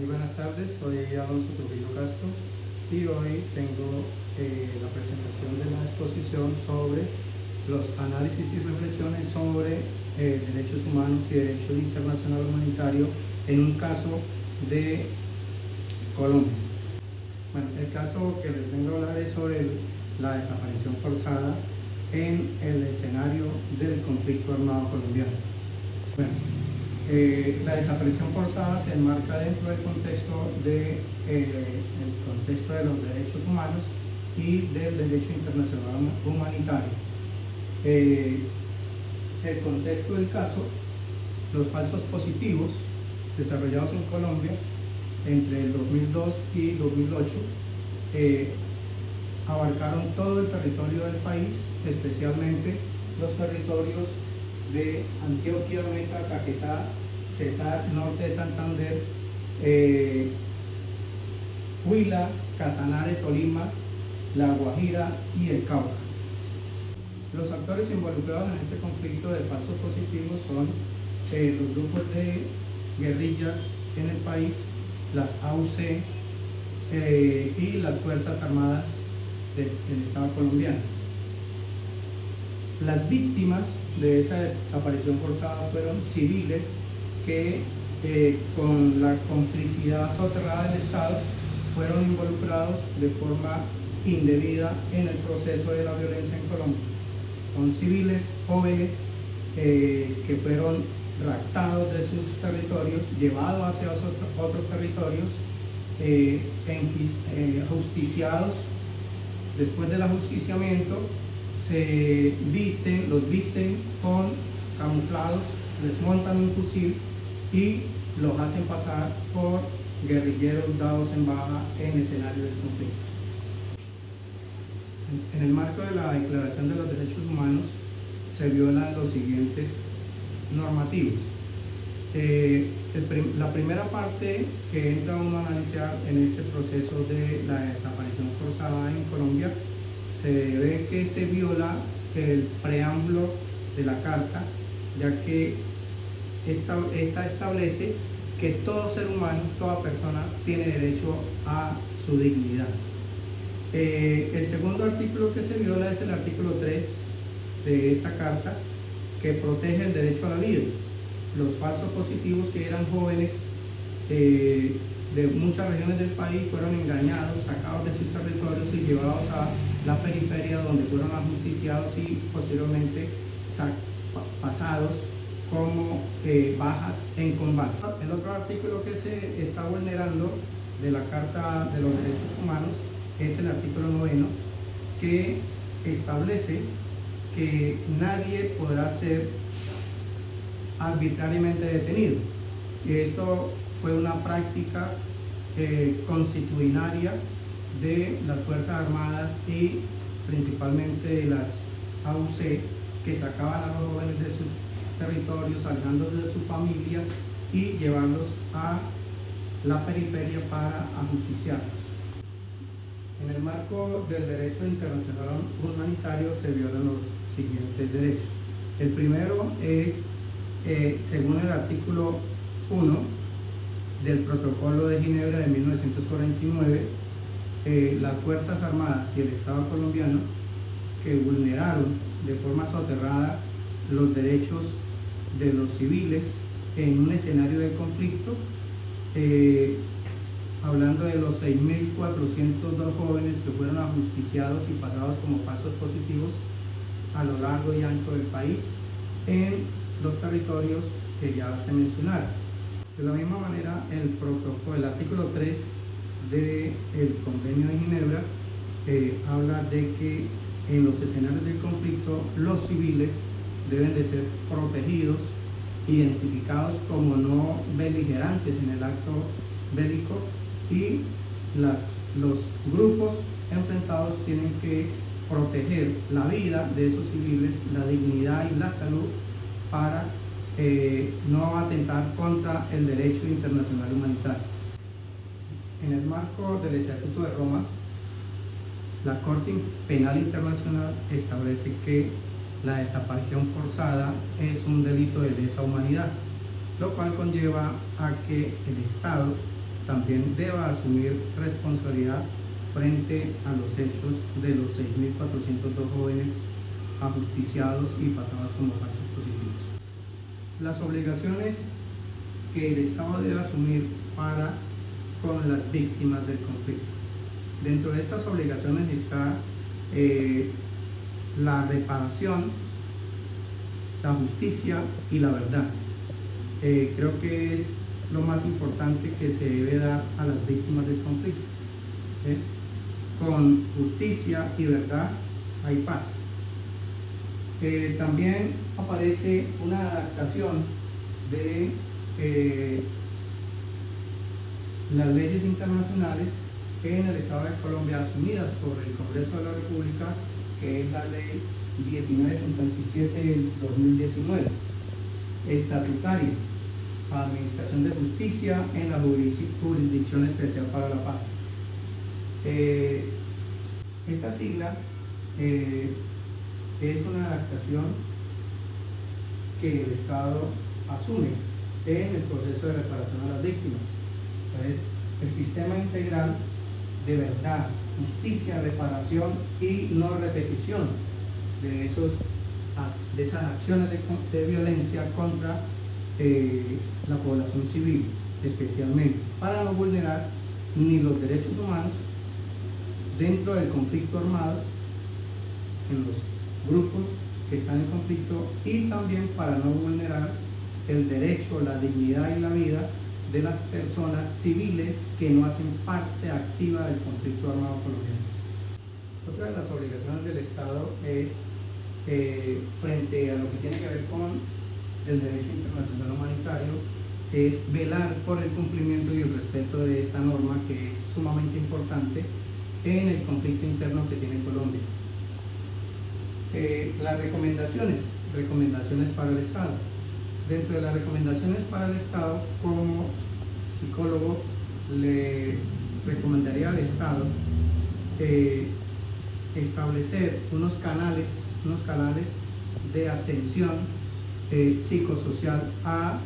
Muy buenas tardes, soy Alonso Trujillo Castro y hoy tengo la presentación de la exposición sobre los análisis y reflexiones sobre derechos humanos y derecho internacional humanitario en un caso de Colombia. Bueno, el caso que les vengo a hablar es sobre la desaparición forzada en el escenario del conflicto armado colombiano. Bueno, la desaparición forzada se enmarca dentro del contexto de los derechos humanos y del derecho internacional humanitario. El contexto del caso: los falsos positivos desarrollados en Colombia entre el 2002 y 2008 abarcaron todo el territorio del país, especialmente los territorios de Antioquia, Meta, Caquetá, Cesar, norte de Santander, Huila, Casanare, Tolima, La Guajira y el Cauca. Los actores involucrados en este conflicto de falsos positivos son los grupos de guerrillas en el país, las AUC y las Fuerzas Armadas del Estado colombiano. Las víctimas de esa desaparición forzada fueron civiles que con la complicidad soterrada del Estado fueron involucrados de forma indebida en el proceso de la violencia en Colombia. Son civiles jóvenes que fueron raptados de sus territorios, llevados hacia otros territorios, ajusticiados. Después del ajusticiamiento los visten con camuflados, les montan un fusil y los hacen pasar por guerrilleros dados en baja en escenario del conflicto. En el marco de la Declaración de los Derechos Humanos se violan los siguientes normativos. La primera parte que entra uno a analizar en este proceso de la desaparición forzada en Colombia, se ve que se viola el preámbulo de la Carta, ya que esta establece que todo ser humano, toda persona, tiene derecho a su dignidad. El segundo artículo que se viola es el artículo 3 de esta Carta, que protege el derecho a la vida. Los falsos positivos, que eran jóvenes de muchas regiones del país, fueron engañados, sacados de sus territorios y llevados a la periferia, donde fueron ajusticiados y posteriormente pasados como bajas en combate. El otro artículo que se está vulnerando de la Carta de los Derechos Humanos es el artículo 9, que establece que nadie podrá ser arbitrariamente detenido. Y esto fue una práctica constitucionaria de las Fuerzas Armadas y principalmente de las AUC, que sacaban a los jóvenes de sus territorios, alejándolos de sus familias y llevarlos a la periferia para ajusticiarlos. En el marco del derecho internacional humanitario se violan los siguientes derechos. El primero es, según el artículo 1 del Protocolo de Ginebra de 1949, las Fuerzas Armadas y el Estado colombiano, que vulneraron de forma soterrada los derechos de los civiles en un escenario de conflicto, hablando de los 6.402 jóvenes que fueron ajusticiados y pasados como falsos positivos a lo largo y ancho del país en los territorios que ya se mencionaron. De la misma manera, el artículo 3 del Convenio de Ginebra habla de que en los escenarios del conflicto los civiles deben de ser protegidos, identificados como no beligerantes en el acto bélico, y los grupos enfrentados tienen que proteger la vida de esos civiles, la dignidad y la salud, para no atentar contra el derecho internacional humanitario. En el marco del Estatuto de Roma, la Corte Penal Internacional establece que la desaparición forzada es un delito de lesa humanidad, lo cual conlleva a que el Estado también deba asumir responsabilidad frente a los hechos de los 6.402 jóvenes ajusticiados y pasados como falsos positivos. Las obligaciones que el Estado debe asumir para con las víctimas del conflicto. Dentro de estas obligaciones está la reparación, la justicia y la verdad. Creo que es lo más importante que se debe dar a las víctimas del conflicto. Con justicia y verdad hay paz. También aparece una adaptación de las leyes internacionales en el Estado de Colombia asumidas por el Congreso de la República, que es la Ley 1957 del 2019, estatutaria, Administración de Justicia en la Jurisdicción Especial para la Paz. Esta sigla es una adaptación que el Estado asume en el proceso de reparación a las víctimas. Entonces, el sistema integral de verdad, justicia, reparación y no repetición de esas acciones de violencia contra la población civil, especialmente para no vulnerar ni los derechos humanos dentro del conflicto armado, en los grupos que están en conflicto, y también para no vulnerar el derecho, la dignidad y la vida de las personas civiles que no hacen parte activa del conflicto armado colombiano. Otra de las obligaciones del Estado es, frente a lo que tiene que ver con el derecho internacional humanitario, es velar por el cumplimiento y el respeto de esta norma, que es sumamente importante en el conflicto interno que tiene Colombia. Las recomendaciones para el Estado. Dentro de las recomendaciones para el Estado, como psicólogo, le recomendaría al Estado establecer unos canales de atención psicosocial a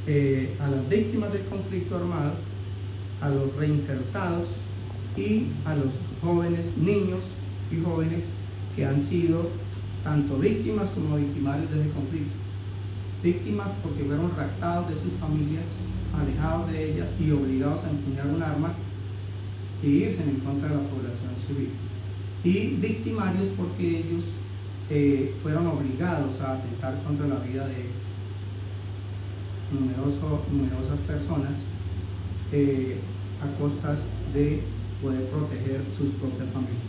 las víctimas del conflicto armado, a los reinsertados y a los jóvenes, niños y jóvenes que han sido tanto víctimas como victimarios de ese conflicto. Víctimas porque fueron raptados de sus familias, alejados de ellas y obligados a empuñar un arma y irse en contra de la población civil. Y victimarios porque ellos fueron obligados a atentar contra la vida de numerosas personas a costas de poder proteger sus propias familias.